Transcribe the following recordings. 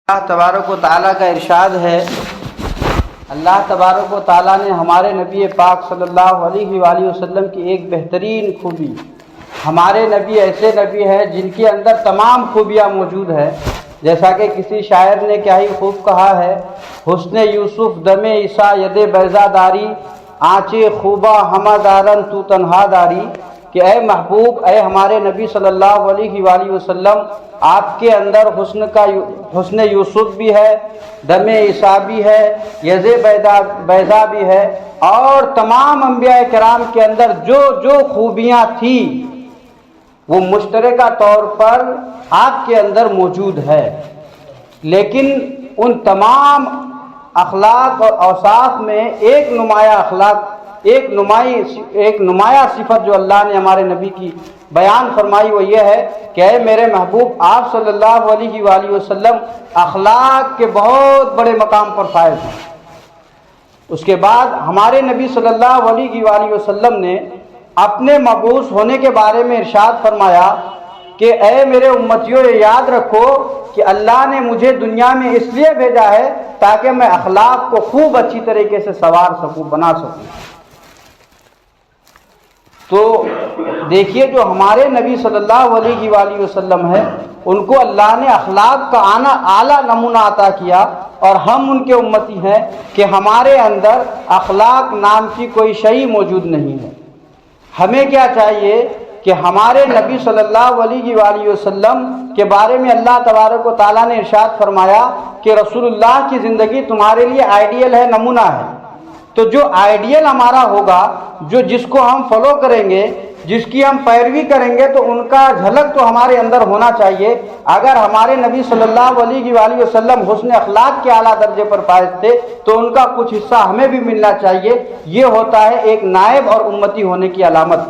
اللہ تبارک و تعالیٰ کا ارشاد ہے، اللہ تبارک و تعالیٰ نے ہمارے نبی پاک صلی اللہ علیہ وآلہ وسلم کی ایک بہترین خوبی، ہمارے نبی ایسے نبی ہیں جن کے اندر تمام خوبیاں موجود ہیں، جیسا کہ کسی شاعر نے کیا ہی خوب کہا ہے، حسن یوسف دم عیسیٰ ید بیضا داری، آنچے خوبہ ہمہ دارن تو تنہا داری، کہ اے محبوب، اے ہمارے نبی صلی اللہ علیہ وآلہ وسلم، آپ کے اندر حسن یوسف بھی ہے، دم عیسیٰ بھی ہے، یز بیضا بھی ہے، اور تمام انبیاء کرام کے اندر جو خوبیاں تھیں وہ مشترکہ طور پر آپ کے اندر موجود ہے، لیکن ان تمام اخلاق اور اوصاف میں ایک نمایاں صفت جو اللہ نے ہمارے نبی کی بیان فرمائی وہ یہ ہے کہ اے میرے محبوب، آپ صلی اللہ علیہ وآلہ وسلم اخلاق کے بہت بڑے مقام پر فائز ہیں۔ اس کے بعد ہمارے نبی صلی اللہ علیہ وآلہ وسلم نے اپنے مبعوث ہونے کے بارے میں ارشاد فرمایا کہ اے میرے امتیوں، یہ یاد رکھو کہ اللہ نے مجھے دنیا میں اس لیے بھیجا ہے تاکہ میں اخلاق کو خوب اچھی طریقے سے سنوار سکوں، بنا سکوں۔ تو دیکھیے، جو ہمارے نبی صلی اللہ علیہ وآلہ وسلم ہے، ان کو اللہ نے اخلاق کا اعلیٰ نمونہ عطا کیا، اور ہم ان کے امتی ہیں کہ ہمارے اندر اخلاق نام کی کوئی شیء موجود نہیں ہے۔ ہمیں کیا چاہیے کہ ہمارے نبی صلی اللہ علیہ وآلہ وسلم کے بارے میں اللہ تبارک و تعالیٰ نے ارشاد فرمایا کہ رسول اللہ کی زندگی تمہارے لیے آئیڈیل ہے، نمونہ ہے۔ تو جو آئیڈیل ہمارا ہوگا، جس کو ہم فالو کریں گے، جس کی ہم پیروی کریں گے، تو ان کا جھلک تو ہمارے اندر ہونا چاہیے۔ اگر ہمارے نبی صلی اللہ علیہ وآلہ وسلم حسن اخلاق کے اعلیٰ درجے پر فائز تھے تو ان کا کچھ حصہ ہمیں بھی ملنا چاہیے۔ یہ ہوتا ہے ایک نائب اور امتی ہونے کی علامت۔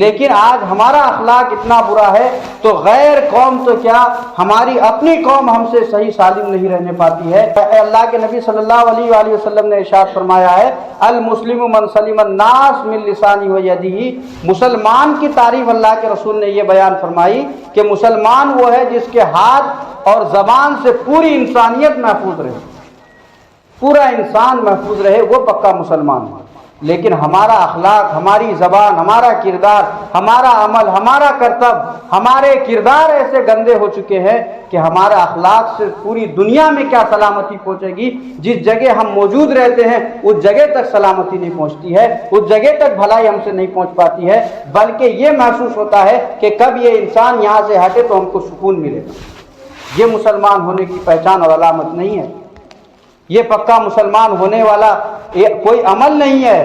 لیکن آج ہمارا اخلاق اتنا برا ہے تو غیر قوم تو کیا، ہماری اپنی قوم ہم سے صحیح سالم نہیں رہنے پاتی ہے۔ اللہ کے نبی صلی اللہ علیہ وآلہ وسلم نے ارشاد فرمایا ہے، المسلم من سلم الناس من لسانہ و یدہ۔ مسلمان کی تعریف اللہ کے رسول نے یہ بیان فرمائی کہ مسلمان وہ ہے جس کے ہاتھ اور زبان سے پوری انسانیت محفوظ رہے، پورا انسان محفوظ رہے، وہ پکا مسلمان ہے۔ لیکن ہمارا اخلاق، ہماری زبان، ہمارا کردار، ہمارا عمل، ہمارا کرتب، ہمارے کردار ایسے گندے ہو چکے ہیں کہ ہمارا اخلاق سے پوری دنیا میں کیا سلامتی پہنچے گی۔ جس جگہ ہم موجود رہتے ہیں اس جگہ تک سلامتی نہیں پہنچتی ہے، اس جگہ تک بھلائی ہم سے نہیں پہنچ پاتی ہے، بلکہ یہ محسوس ہوتا ہے کہ کب یہ انسان یہاں سے ہٹے تو ہم کو سکون ملے گا۔ یہ مسلمان ہونے کی پہچان اور علامت نہیں ہے۔ یہ پکا مسلمان ہونے والا کوئی عمل نہیں ہے۔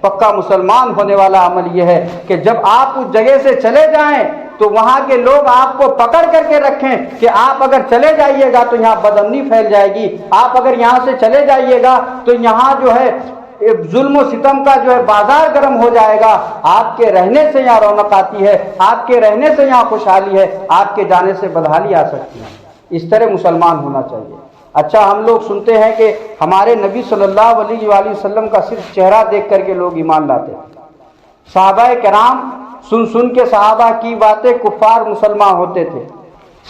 پکا مسلمان ہونے والا عمل یہ ہے کہ جب آپ اس جگہ سے چلے جائیں تو وہاں کے لوگ آپ کو پکڑ کر کے رکھیں کہ آپ اگر چلے جائیے گا تو یہاں بدامنی پھیل جائے گی، آپ اگر یہاں سے چلے جائیے گا تو یہاں جو ہے ظلم و ستم کا جو ہے بازار گرم ہو جائے گا، آپ کے رہنے سے یہاں رونق آتی ہے، آپ کے رہنے سے یہاں خوشحالی ہے، آپ کے جانے سے بدحالی آ سکتی ہے۔ اس طرح مسلمان ہونا چاہیے۔ اچھا، ہم لوگ سنتے ہیں کہ ہمارے نبی صلی اللہ علیہ وآلہ وسلم کا صرف چہرہ دیکھ کر کے لوگ ایمان لاتے ہیں۔ صحابہ کرام سن کے صحابہ کی باتیں کفار مسلمان ہوتے تھے۔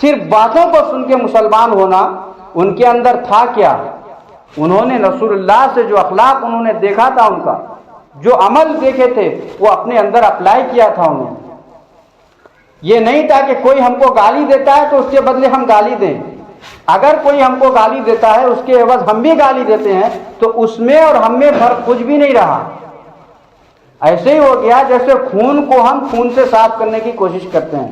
صرف باتوں کو سن کے مسلمان ہونا، ان کے اندر تھا کیا؟ انہوں نے رسول اللہ سے جو اخلاق انہوں نے دیکھا تھا، ان کا جو عمل دیکھے تھے وہ اپنے اندر اپلائی کیا تھا انہوں نے۔ یہ نہیں تھا کہ کوئی ہم کو گالی دیتا ہے تو اس کے بدلے ہم گالی دیں۔ اگر کوئی ہم کو گالی دیتا ہے اس کے عوض ہم بھی گالی دیتے ہیں تو اس میں اور ہم میں فرق کچھ بھی نہیں رہا۔ ایسے ہی ہو گیا جیسے خون کو ہم خون سے صاف کرنے کی کوشش کرتے ہیں۔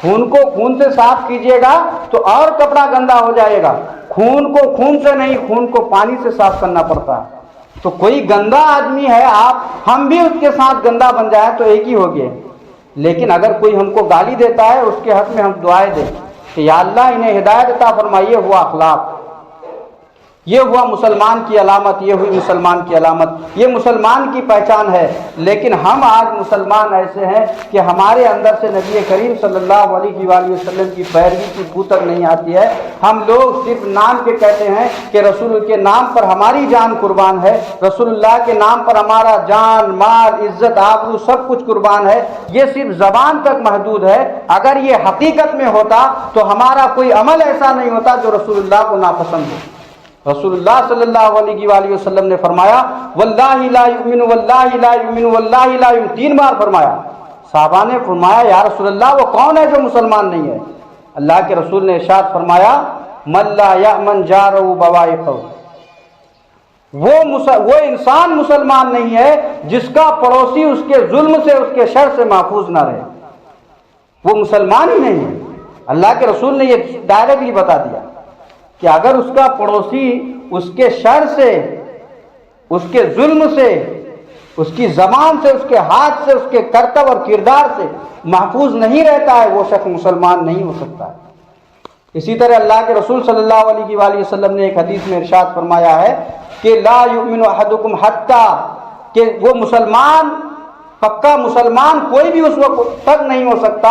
خون کو خون سے صاف کیجئے گا تو اور کپڑا گندا ہو جائے گا۔ خون کو خون سے نہیں، خون کو پانی سے صاف کرنا پڑتا ہے۔ تو کوئی گندا آدمی ہے، ہم بھی اس کے ساتھ گندا بن جائے تو ایک ہی ہو گئے۔ لیکن اگر کوئی ہم کو گالی دیتا ہے اس کے حق میں ہم دعائیں دیں کہ یا اللہ انہیں ہدایت عطا فرمائیے، ہوا اخلاق۔ یہ ہوا مسلمان کی علامت، یہ ہوئی مسلمان کی علامت، یہ مسلمان کی پہچان ہے۔ لیکن ہم آج مسلمان ایسے ہیں کہ ہمارے اندر سے نبی کریم صلی اللہ علیہ وآلہ وسلم کی پیروی کی بو تک نہیں آتی ہے۔ ہم لوگ صرف نام کے کہتے ہیں کہ رسول کے نام پر ہماری جان قربان ہے، رسول اللہ کے نام پر ہمارا جان، مال، عزت، آبرو سب کچھ قربان ہے۔ یہ صرف زبان تک محدود ہے۔ اگر یہ حقیقت میں ہوتا تو ہمارا کوئی عمل ایسا نہیں ہوتا جو رسول اللہ کو ناپسند ہو۔ رسول اللہ صلی اللہ علیہ وآلہ وسلم نے فرمایا واللہ لا یؤمن واللہ لا یؤمن واللہ لا یؤمن، 3 بار فرمایا۔ صحابہ نے فرمایا یا رسول اللہ وہ کون ہے جو مسلمان نہیں ہے؟ اللہ کے رسول نے ارشاد فرمایا من لا یأمن جارہ بوائقہ، وہ انسان مسلمان نہیں ہے جس کا پڑوسی اس کے ظلم سے، اس کے شر سے محفوظ نہ رہے، وہ مسلمان ہی نہیں ہے۔ اللہ کے رسول نے یہ ڈائریکٹلی بتا دیا کہ اگر اس کا پڑوسی اس کے شر سے، اس کے ظلم سے، اس کی زبان سے، اس کے ہاتھ سے، اس کے کرتب اور کردار سے محفوظ نہیں رہتا ہے، وہ شخص مسلمان نہیں ہو سکتا ہے۔ اسی طرح اللہ کے رسول صلی اللہ علیہ وآلہ وسلم نے ایک حدیث میں ارشاد فرمایا ہے کہ لا یؤمن احدکم حتی، کہ وہ مسلمان، پکا مسلمان کوئی بھی اس وقت تک نہیں ہو سکتا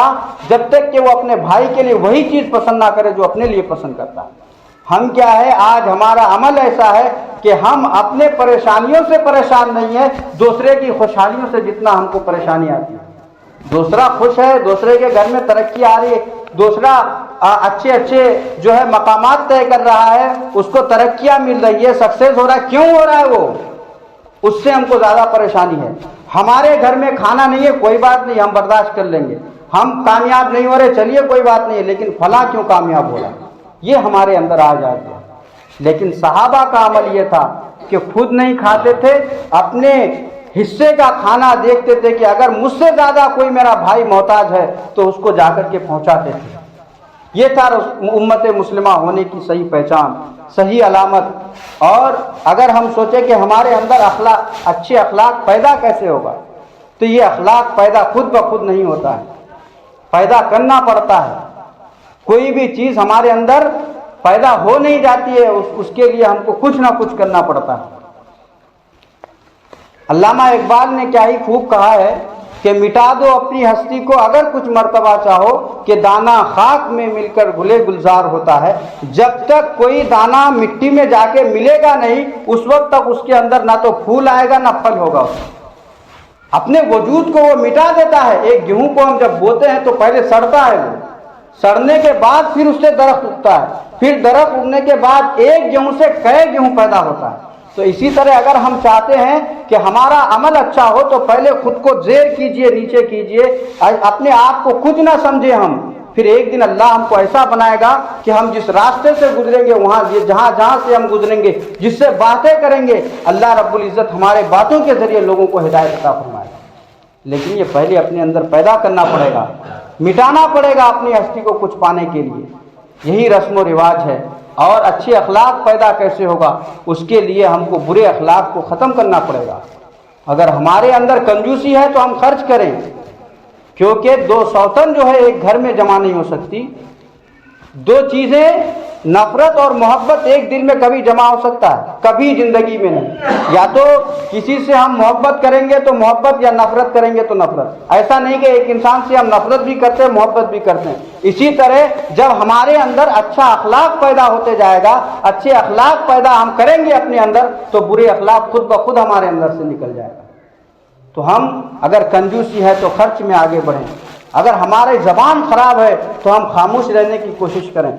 جب تک کہ وہ اپنے بھائی کے لیے وہی چیز پسند نہ کرے جو اپنے لیے پسند کرتا ہے۔ ہم کیا ہے، آج ہمارا عمل ایسا ہے کہ ہم اپنے پریشانیوں سے پریشان نہیں ہیں، دوسرے کی خوشحالیوں سے جتنا ہم کو پریشانی آتی ہے۔ دوسرا خوش ہے، دوسرے کے گھر میں ترقی آ رہی ہے، دوسرا اچھے جو ہے مقامات طے کر رہا ہے، اس کو ترقیاں مل رہی ہے، سکسیس ہو رہا ہے، کیوں ہو رہا ہے وہ؟ اس سے ہم کو زیادہ پریشانی ہے۔ ہمارے گھر میں کھانا نہیں ہے، کوئی بات نہیں، ہم برداشت کر لیں گے۔ ہم کامیاب نہیں ہو رہے، چلیے کوئی بات نہیں ہے، لیکن فلاں کیوں کامیاب ہو رہا ہے، یہ ہمارے اندر آ جاتا ہے۔ لیکن صحابہ کا عمل یہ تھا کہ خود نہیں کھاتے تھے، اپنے حصے کا کھانا دیکھتے تھے کہ اگر مجھ سے زیادہ کوئی میرا بھائی محتاج ہے تو اس کو جا کر کے پہنچاتے تھے۔ یہ تھا امت مسلمہ ہونے کی صحیح پہچان، صحیح علامت۔ اور اگر ہم سوچیں کہ ہمارے اندر اچھے اخلاق پیدا کیسے ہوگا، تو یہ اخلاق پیدا خود بخود نہیں ہوتا ہے، پیدا کرنا پڑتا ہے۔ کوئی بھی چیز ہمارے اندر پیدا ہو نہیں جاتی ہے، اس کے لیے ہم کو کچھ نہ کچھ کرنا پڑتا ہے۔ علامہ اقبال نے کیا ہی خوب کہا ہے کہ مٹا دو اپنی ہستی کو اگر کچھ مرتبہ چاہو، کہ دانہ خاک میں مل کر گلے گلزار ہوتا ہے۔ جب تک کوئی دانہ مٹی میں جا کے ملے گا نہیں، اس وقت تک اس کے اندر نہ تو پھول آئے گا نہ پھل ہوگا۔ اپنے وجود کو وہ مٹا دیتا ہے۔ ایک گیہوں کو ہم جب بوتے ہیں تو پہلے سڑتا ہے، وہ سڑنے کے بعد پھر اس سے درخت اگتا ہے، پھر درخت اگنے کے بعد ایک گیہوں سے کئی گیہوں پیدا ہوتا ہے۔ تو اسی طرح اگر ہم چاہتے ہیں کہ ہمارا عمل اچھا ہو تو پہلے خود کو زیر کیجئے، نیچے کیجئے، اپنے آپ کو کچھ نہ سمجھے ہم، پھر ایک دن اللہ ہم کو ایسا بنائے گا کہ ہم جس راستے سے گزریں گے، وہاں جہاں سے ہم گزریں گے، جس سے باتیں کریں گے، اللہ رب العزت ہمارے باتوں کے ذریعے لوگوں کو ہدایت عطا فرمائے گا۔ لیکن یہ پہلے اپنے اندر پیدا کرنا پڑے گا، مٹانا پڑے گا اپنی ہستی کو کچھ پانے کے لیے۔ یہی رسم و رواج ہے۔ اور اچھے اخلاق پیدا کیسے ہوگا؟ اس کے لیے ہم کو برے اخلاق کو ختم کرنا پڑے گا۔ اگر ہمارے اندر کنجوسی ہے تو ہم خرچ کریں، کیونکہ 2 سوتن جو ہے ایک گھر میں جمع نہیں ہو سکتی۔ 2 چیزیں، نفرت اور محبت ایک دل میں کبھی جمع ہو سکتا ہے؟ کبھی زندگی میں نہیں۔ یا تو کسی سے ہم محبت کریں گے تو محبت، یا نفرت کریں گے تو نفرت۔ ایسا نہیں کہ ایک انسان سے ہم نفرت بھی کرتے ہیں، محبت بھی کرتے ہیں۔ اسی طرح جب ہمارے اندر اچھا اخلاق پیدا ہوتے جائے گا، اچھے اخلاق پیدا ہم کریں گے اپنے اندر، تو برے اخلاق خود بخود ہمارے اندر سے نکل جائے گا۔ تو ہم اگر کنجوسی ہے تو خرچ میں آگے بڑھیں، اگر ہماری زبان خراب ہے تو ہم خاموش رہنے کی کوشش کریں،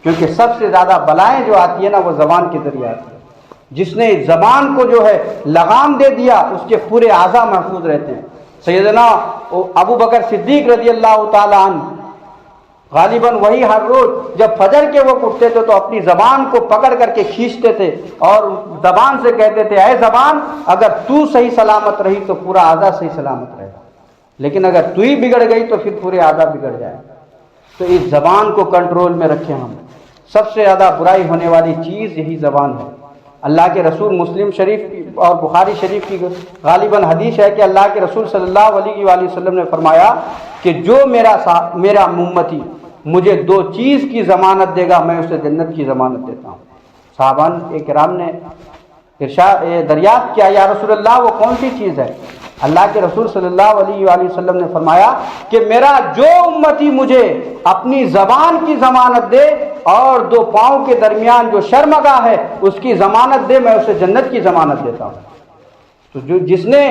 کیونکہ سب سے زیادہ بلائیں جو آتی ہے نا وہ زبان کے ذریعے آتی ہے۔ جس نے زبان کو جو ہے لگام دے دیا، اس کے پورے اعضاء محفوظ رہتے ہیں۔ سیدنا ابو بکر صدیق رضی اللہ تعالیٰ عنہ غالباً وہی ہر روز جب فجر کے وقت اٹھتے تھے تو اپنی زبان کو پکڑ کر کے کھینچتے تھے اور زبان سے کہتے تھے اے زبان اگر تو صحیح سلامت رہی تو پورا اعضاء صحیح سلامت رہے گا، لیکن اگر تو ہی بگڑ گئی تو پھر پورے اعضاء بگڑ جائے۔ تو اس زبان کو کنٹرول میں رکھیں ہم۔ سب سے زیادہ برائی ہونے والی چیز یہی زبان ہے۔ اللہ کے رسول مسلم شریف اور بخاری شریف کی غالباً حدیث ہے کہ اللہ کے رسول صلی اللہ علیہ وآلہ وسلم نے فرمایا کہ جو میرا امتی مجھے 2 چیز کی ضمانت دے گا میں اسے جنت کی ضمانت دیتا ہوں۔ صحابان کرام نے دریافت کیا یا رسول اللہ وہ کون سی چیز ہے؟ اللہ کے رسول صلی اللہ علیہ وآلہ وسلم نے فرمایا کہ میرا جو امتی مجھے اپنی زبان کی ضمانت دے اور دو پاؤں کے درمیان جو شرمگاہ ہے اس کی ضمانت دے، میں اسے جنت کی ضمانت دیتا ہوں۔ تو جس نے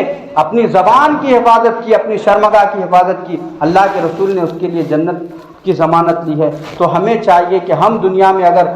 اپنی زبان کی حفاظت کی، اپنی شرمگاہ کی حفاظت کی، اللہ کے رسول نے اس کے لیے جنت کی ضمانت لی ہے۔ تو ہمیں چاہیے کہ ہم دنیا میں اگر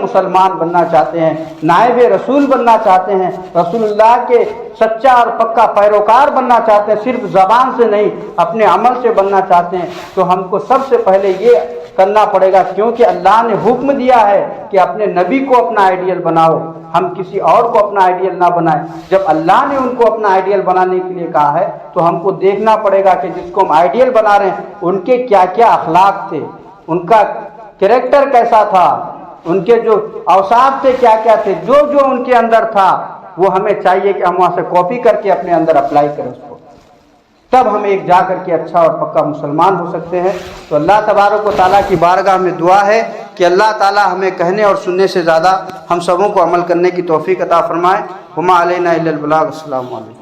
مسلمان بننا چاہتے ہیں، نائب رسول بننا چاہتے ہیں، رسول اللہ کے سچا اور پکا پیروکار بننا چاہتے ہیں، صرف زبان سے نہیں اپنے عمل سے بننا چاہتے ہیں، تو ہم کو سب سے پہلے یہ کرنا پڑے گا، کیونکہ اللہ نے حکم دیا ہے کہ اپنے نبی کو اپنا آئیڈیل بناؤ، ہم کسی اور کو اپنا آئیڈیل نہ بنائیں۔ جب اللہ نے ان کو اپنا آئیڈیل بنانے کے لیے کہا ہے تو ہم کو دیکھنا پڑے گا کہ جس کو ہم آئیڈیل بنا رہے ہیں ان کے کیا کیا اخلاق تھے، ان کا کریکٹر کیسا تھا، ان کے جو اوصاف تھے کیا کیا تھے، جو ان کے اندر تھا وہ ہمیں چاہیے کہ ہم وہاں سے کاپی کر کے اپنے اندر اپلائی کریں اس کو، تب ہم ایک جا کر کے اچھا اور پکا مسلمان ہو سکتے ہیں۔ تو اللہ تبارک و تعالیٰ کی بارگاہ میں دعا ہے کہ اللہ تعالیٰ ہمیں کہنے اور سننے سے زیادہ ہم سبوں کو عمل کرنے کی توفیق عطا فرمائے۔ وما علینا الا البلاغ۔ السلام علیکم۔